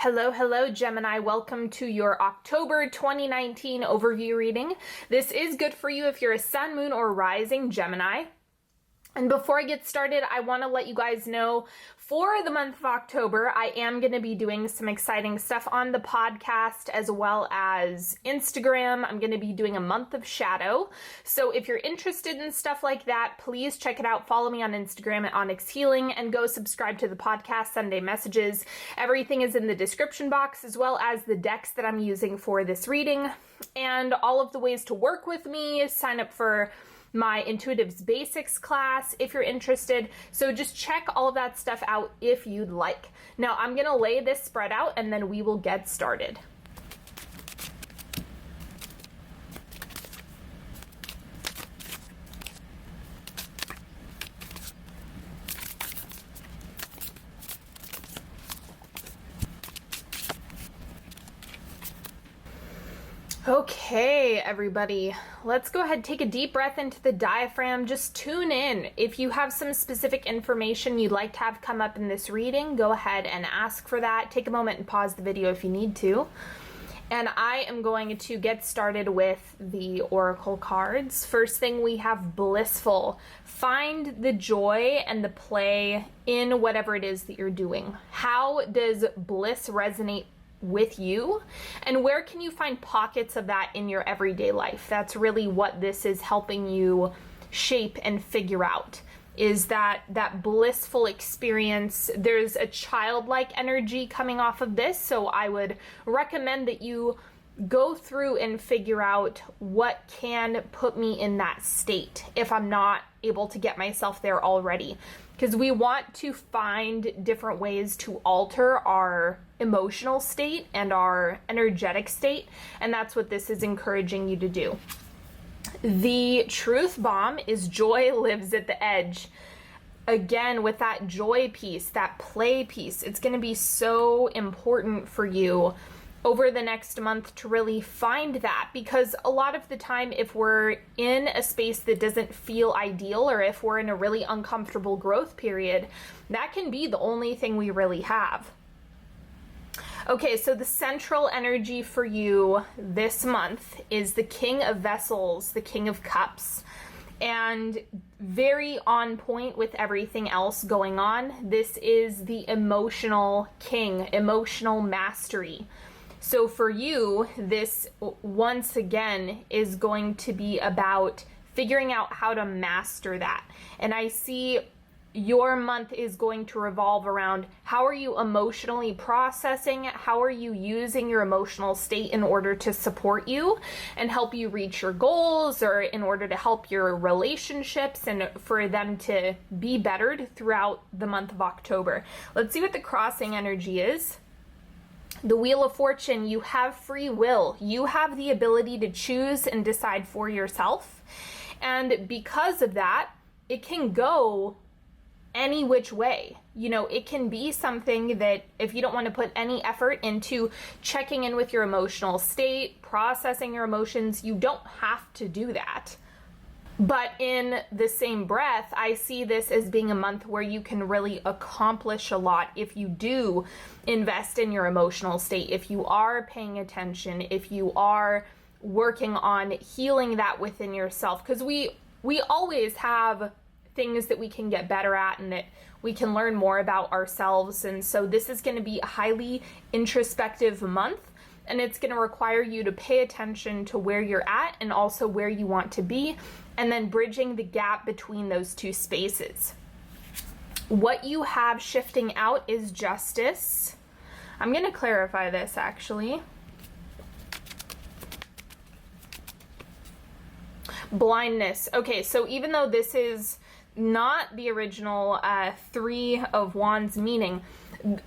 Hello, Gemini. Welcome to your October 2019 overview reading. This is good for you if you're a sun, moon, or rising Gemini. And before I get started, I want to let you guys know for the month of October, I am going to be doing some exciting stuff on the podcast as well as Instagram. I'm going to be doing a month of shadow. So if you're interested in stuff like that, please check it out. Follow me on Instagram at Onyx Healing and go subscribe to the podcast Sunday Messages. Everything is in the description box as well as the decks that I'm using for this reading and all of the ways to work with me. Sign up for my Intuitives Basics class if you're interested. So just check all of that stuff out if you'd like. Now I'm gonna lay this spread out and then we will get started. Okay, everybody, let's go ahead and take a deep breath into the diaphragm. Just tune in. If you have some specific information you'd like to have come up in this reading, go ahead and ask for that. Take a moment and pause the video if you need to. And I am going to get started with the oracle cards. First thing, we have blissful. Find the joy and the play in whatever it is that you're doing. How does bliss resonate with you, and where can you find pockets of that in your everyday life? That's really what this is helping you shape and figure out, is that blissful experience. There's a childlike energy coming off of this, so I would recommend that you go through and figure out what can put me in that state if I'm not able to get myself there already, because we want to find different ways to alter our emotional state and our energetic state, and that's what this is encouraging you to do. The Truthbomb is joy lives at the edge. Again, with that joy piece, that play piece, it's going to be so important for you over the next month to really find that, because a lot of the time if we're in a space that doesn't feel ideal, or if we're in a really uncomfortable growth period, that can be the only thing we really have. Okay, so the central energy for you this month is the King of Vessels, the King of Cups, and very on point with everything else going on. This is the emotional king, emotional mastery. So for you, this once again is going to be about figuring out how to master that. And I see your month is going to revolve around how are you emotionally processing, how are you using your emotional state in order to support you and help you reach your goals, or in order to help your relationships and for them to be bettered throughout the month of October. Let's see what the crossing energy is. The Wheel of Fortune, you have free will. You have the ability to choose and decide for yourself. And because of that, it can go any which way. You know, it can be something that if you don't want to put any effort into checking in with your emotional state, processing your emotions, you don't have to do that. But in the same breath, I see this as being a month where you can really accomplish a lot if you do invest in your emotional state, if you are paying attention, if you are working on healing that within yourself. Because we always have things that we can get better at and that we can learn more about ourselves. And so this is going to be a highly introspective month, and it's going to require you to pay attention to where you're at and also where you want to be, and then bridging the gap between those two spaces. What you have shifting out is justice. I'm going to clarify this actually. Blindness. Okay, so even though this is not the original Three of Wands meaning,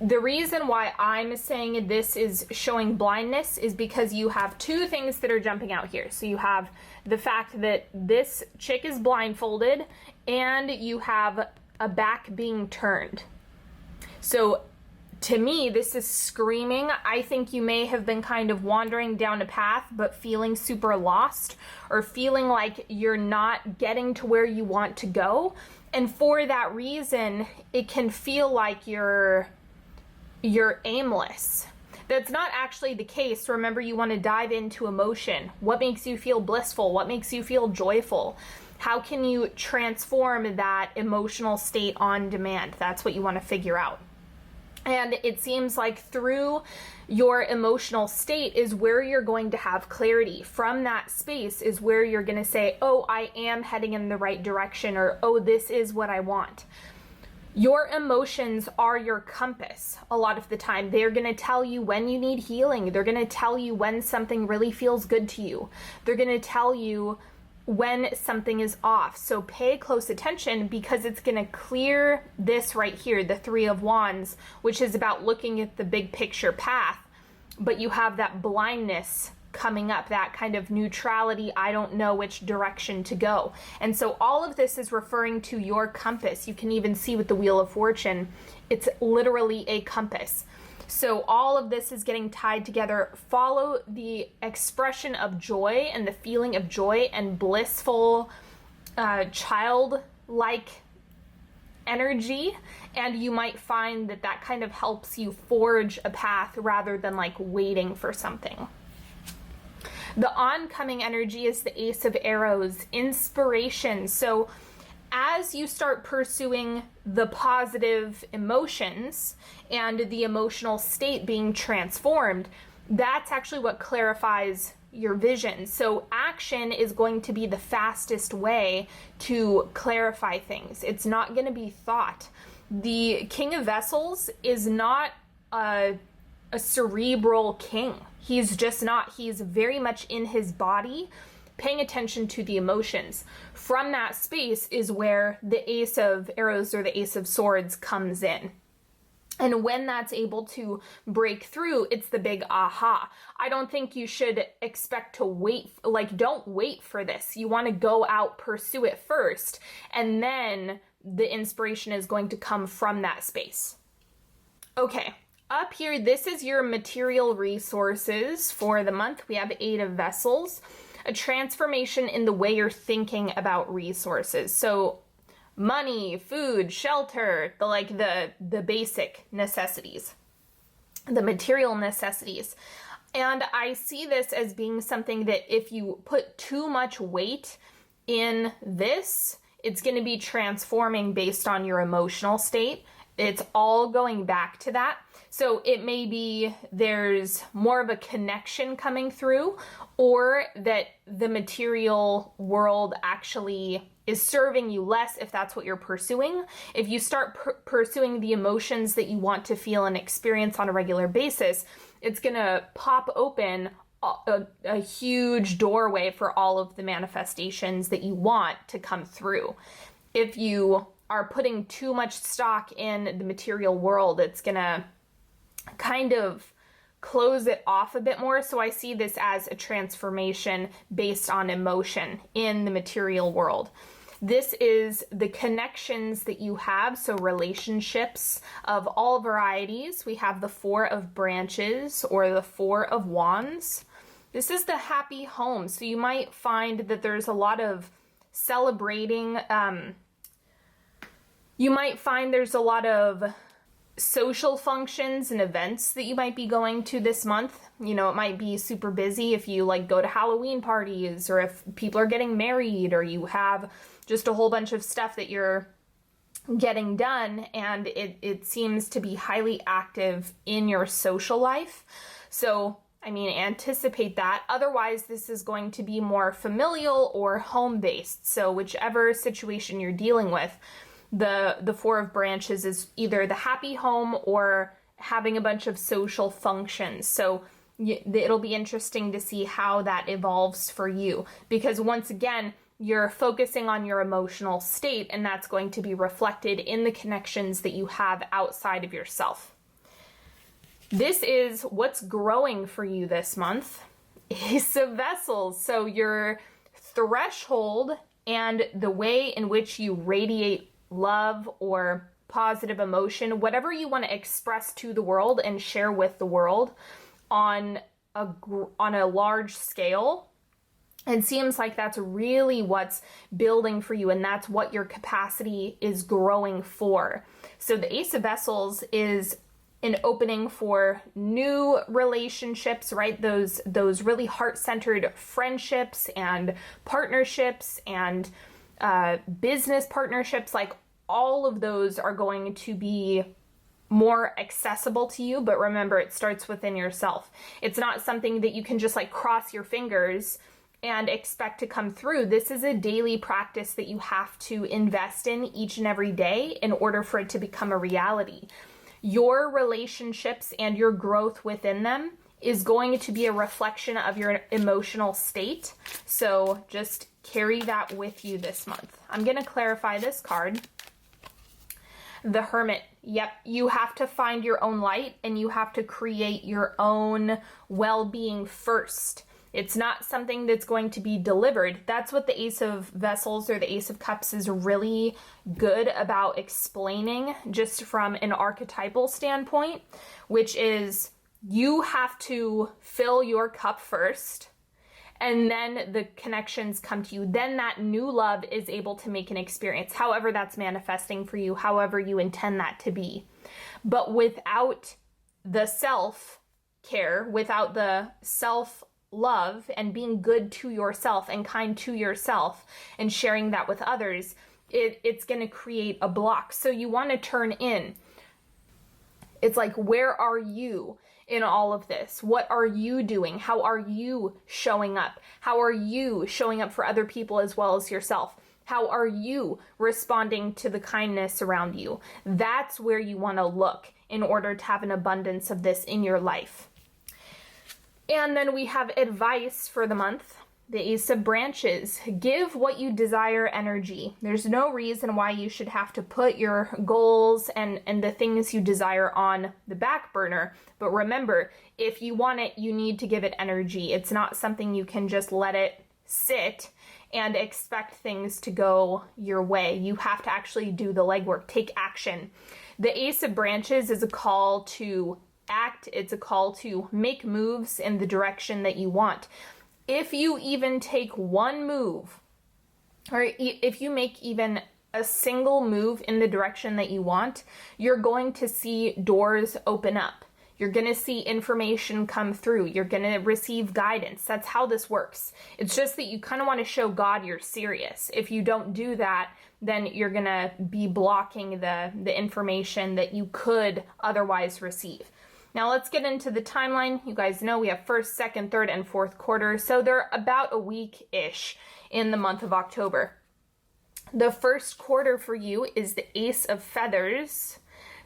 the reason why I'm saying this is showing blindness is because you have two things that are jumping out here. So you have the fact that this chick is blindfolded, and you have a back being turned. So to me, this is screaming. I think you may have been kind of wandering down a path, but feeling super lost, or feeling like you're not getting to where you want to go. And for that reason, it can feel like you're aimless. That's not actually the case. Remember, you want to dive into emotion. What makes you feel blissful? What makes you feel joyful? How can you transform that emotional state on demand? That's what you want to figure out. And it seems like through your emotional state is where you're going to have clarity. From that space is where you're going to say, oh, I am heading in the right direction, or oh, this is what I want. Your emotions are your compass a lot of the time. They're going to tell you when you need healing. They're going to tell you when something really feels good to you. They're going to tell you when something is off. So pay close attention, because it's going to clear this right here, the Three of Wands, which is about looking at the big picture path. But you have that blindness coming up, that kind of neutrality. I don't know which direction to go. And so all of this is referring to your compass. You can even see with the Wheel of Fortune, it's literally a compass. So all of this is getting tied together. Follow the expression of joy and the feeling of joy and blissful, childlike energy, and you might find that that kind of helps you forge a path rather than like waiting for something. The oncoming energy is the Ace of Arrows, inspiration. So as you start pursuing the positive emotions and the emotional state being transformed, that's actually what clarifies your vision. So action is going to be the fastest way to clarify things. It's not going to be thought. The King of Vessels is not a cerebral king. He's just not. He's very much in his body, paying attention to the emotions. From that space is where the Ace of Arrows or the Ace of Swords comes in. And when that's able to break through, it's the big aha. I don't think you should expect to wait, like don't wait for this. You want to go out, pursue it first, and then the inspiration is going to come from that space. Okay, up here, this is your material resources for the month. We have 8 of Vessels. A transformation in the way you're thinking about resources. So money, food, shelter, the basic necessities, the material necessities. And I see this as being something that if you put too much weight in this, it's going to be transforming based on your emotional state. It's all going back to that. So it may be there's more of a connection coming through, or that the material world actually is serving you less if that's what you're pursuing. If you start pursuing the emotions that you want to feel and experience on a regular basis, it's going to pop open a huge doorway for all of the manifestations that you want to come through. If you are putting too much stock in the material world, it's going to kind of close it off a bit more. So I see this as a transformation based on emotion in the material world. This is the connections that you have, so relationships of all varieties. We have the 4 of Branches or the 4 of Wands. This is the happy home. So you might find that there's a lot of celebrating. You might find there's a lot of social functions and events that you might be going to this month. You know, it might be super busy if you like go to Halloween parties, or if people are getting married, or you have just a whole bunch of stuff that you're getting done, and it seems to be highly active in your social life. So, I mean, anticipate that. Otherwise, this is going to be more familial or home-based. So whichever situation you're dealing with, the 4 of Branches is either the happy home or having a bunch of social functions. So it'll be interesting to see how that evolves for you, because once again, you're focusing on your emotional state, and that's going to be reflected in the connections that you have outside of yourself. This is what's growing for you this month. Ace of Vessels. So your threshold and the way in which you radiate love or positive emotion, whatever you want to express to the world and share with the world on a large scale, it seems like that's really what's building for you, and that's what your capacity is growing for. So the Ace of Vessels is an opening for new relationships, right? Those really heart-centered friendships and partnerships and business partnerships, like all of those are going to be more accessible to you. But remember, it starts within yourself. It's not something that you can just like cross your fingers and expect to come through. This is a daily practice that you have to invest in each and every day in order for it to become a reality. Your relationships and your growth within them is going to be a reflection of your emotional state. So just carry that with you this month. I'm going to clarify this card. The Hermit. Yep, you have to find your own light and you have to create your own well-being first. It's not something that's going to be delivered. That's what the Ace of Vessels or the Ace of Cups is really good about explaining, just from an archetypal standpoint, which is you have to fill your cup first, and then the connections come to you. Then that new love is able to make an experience, however that's manifesting for you, however you intend that to be. But without the self-care, without the self-love and being good to yourself and kind to yourself and sharing that with others, it's going to create a block. So you want to turn in. It's like, where are you in all of this? What are you doing? How are you showing up? How are you showing up for other people as well as yourself? How are you responding to the kindness around you? That's where you want to look in order to have an abundance of this in your life. And then we have advice for the month. The Ace of Branches. Give what you desire energy. There's no reason why you should have to put your goals and the things you desire on the back burner. But remember, if you want it, you need to give it energy. It's not something you can just let it sit and expect things to go your way. You have to actually do the legwork, take action. The Ace of Branches is a call to act. It's a call to make moves in the direction that you want. If you even take one move, or if you make even a single move in the direction that you want, you're going to see doors open up. You're going to see information come through. You're going to receive guidance. That's how this works. It's just that you kind of want to show God you're serious. If you don't do that, then you're going to be blocking the information that you could otherwise receive. Now let's get into the timeline. You guys know we have first, second, third, and fourth quarter. So they're about a week-ish in the month of October. The first quarter for you is the Ace of Feathers.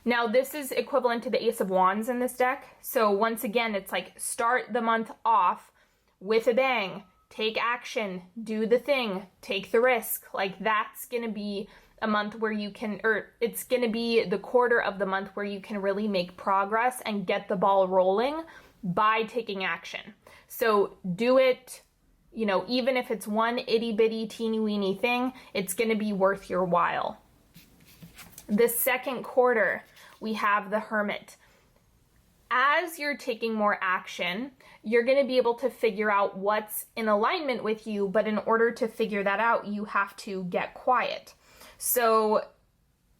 Now this is equivalent to the Ace of Wands in this deck. So once again, it's like start the month off with a bang. Take action, do the thing, take the risk. Like that's going to be a month where you can, or it's going to be the quarter of the month where you can really make progress and get the ball rolling by taking action. So do it, you know, even if it's one itty bitty teeny weeny thing, it's going to be worth your while. The second quarter, we have the Hermit. As you're taking more action, you're going to be able to figure out what's in alignment with you, but in order to figure that out, you have to get quiet. So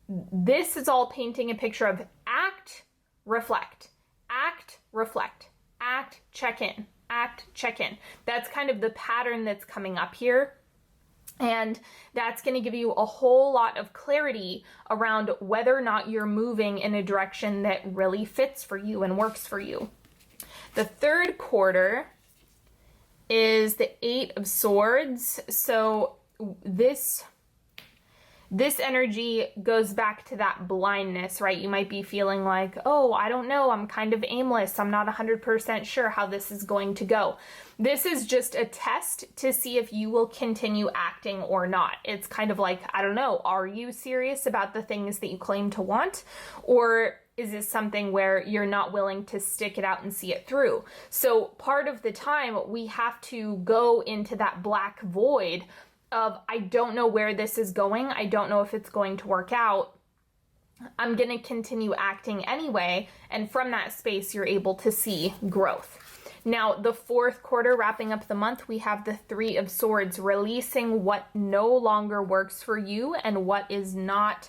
this is all painting a picture of act, reflect, act, reflect, act, check in, act, check in. That's kind of the pattern that's coming up here. And that's going to give you a whole lot of clarity around whether or not you're moving in a direction that really fits for you and works for you. The third quarter is the Eight of Swords. So this energy goes back to that blindness, right? You might be feeling like, oh, I don't know, I'm kind of aimless. I'm not 100% sure how this is going to go. This is just a test to see if you will continue acting or not. It's kind of like, I don't know, are you serious about the things that you claim to want? Or is this something where you're not willing to stick it out and see it through? So part of the time we have to go into that black void of, I don't know where this is going. I don't know if it's going to work out. I'm going to continue acting anyway. And from that space, you're able to see growth. Now, the fourth quarter, wrapping up the month, we have the Three of Swords, releasing what no longer works for you and what is not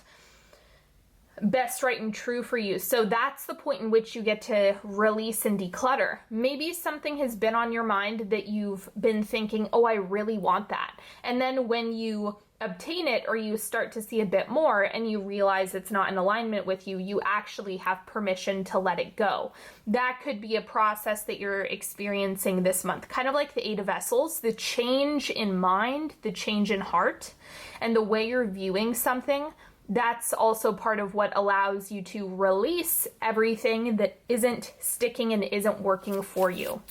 best, right, and true for you. So that's the point in which you get to release and declutter. Maybe something has been on your mind that you've been thinking, oh, I really want that. And then when you obtain it, or you start to see a bit more and you realize it's not in alignment with you, you actually have permission to let it go. That could be a process that you're experiencing this month, kind of like the Eight of Vessels, the change in mind, the change in heart, and the way you're viewing something. That's also part of what allows you to release everything that isn't sticking and isn't working for you.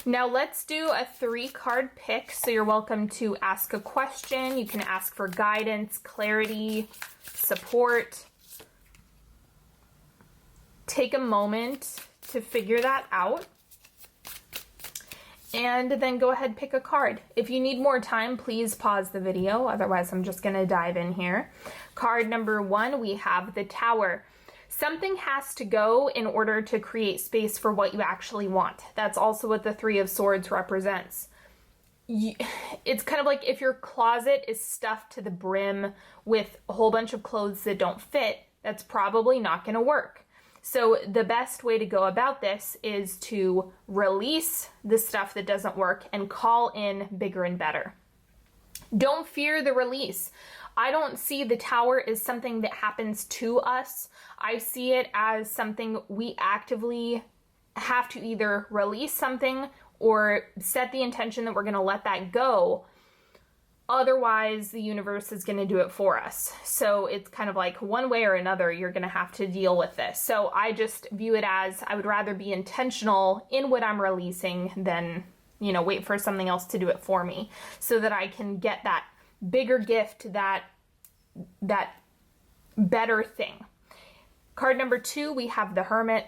Now let's do a 3-card pick. So you're welcome to ask a question. You can ask for guidance, clarity, support. Take a moment to figure that out. And then go ahead, pick a card. If you need more time, please pause the video. Otherwise, I'm just going to dive in here. Card number 1, we have the Tower. Something has to go in order to create space for what you actually want. That's also what the 3 of Swords represents. It's kind of like if your closet is stuffed to the brim with a whole bunch of clothes that don't fit, that's probably not going to work. So the best way to go about this is to release the stuff that doesn't work and call in bigger and better. Don't fear the release. I don't see the Tower as something that happens to us. I see it as something we actively have to either release something or set the intention that we're going to let that go. Otherwise, the universe is going to do it for us. So it's kind of like one way or another, you're going to have to deal with this. So I just view it as I would rather be intentional in what I'm releasing than, wait for something else to do it for me so that I can get that bigger gift, that better thing. Card number 2, we have the Hermit.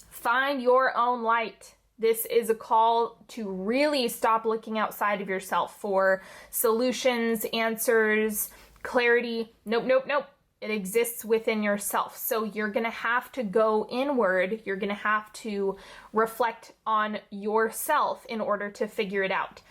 Find your own light. This is a call to really stop looking outside of yourself for solutions, answers, clarity. Nope. It exists within yourself. So you're going to have to go inward. You're going to have to reflect on yourself in order to figure it out.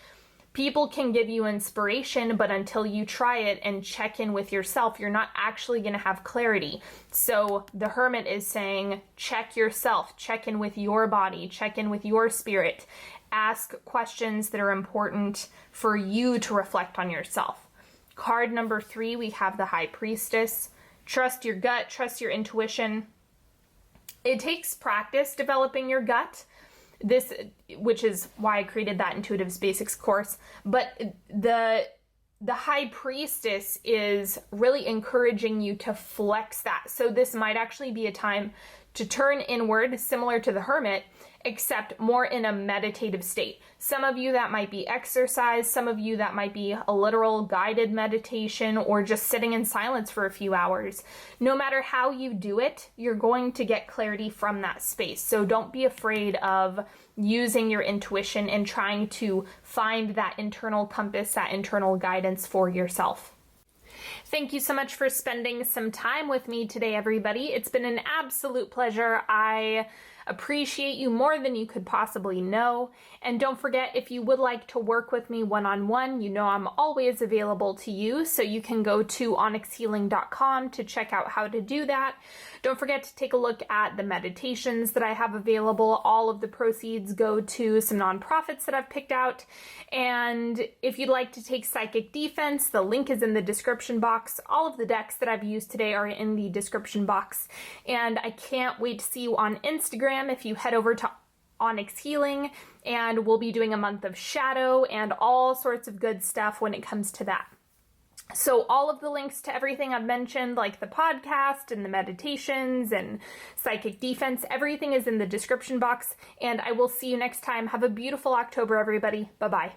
People can give you inspiration, but until you try it and check in with yourself, you're not actually going to have clarity. So the Hermit is saying, check yourself, check in with your body, check in with your spirit, ask questions that are important for you to reflect on yourself. Card number 3, we have the High Priestess. Trust your gut, trust your intuition. It takes practice developing your gut. This, which is why I created that Intuitives Basics course, but the High Priestess is really encouraging you to flex that. So this might actually be a time to turn inward, similar to the Hermit, except more in a meditative state. Some of you that might be exercise, some of you that might be a literal guided meditation, or just sitting in silence for a few hours. No matter how you do it, you're going to get clarity from that space. So don't be afraid of using your intuition and trying to find that internal compass, that internal guidance for yourself. Thank you so much for spending some time with me today, everybody. It's been an absolute pleasure. I appreciate you more than you could possibly know. And don't forget, if you would like to work with me one-on-one, I'm always available to you. So you can go to onyxhealing.com to check out how to do that. Don't forget to take a look at the meditations that I have available. All of the proceeds go to some nonprofits that I've picked out. And if you'd like to take Psychic Defense, the link is in the description box. All of the decks that I've used today are in the description box. And I can't wait to see you on Instagram if you head over to Onyx Healing, and we'll be doing a month of shadow and all sorts of good stuff when it comes to that. So all of the links to everything I've mentioned, like the podcast and the meditations and Psychic Defense, everything is in the description box, and I will see you next time. Have a beautiful October, everybody. Bye-bye.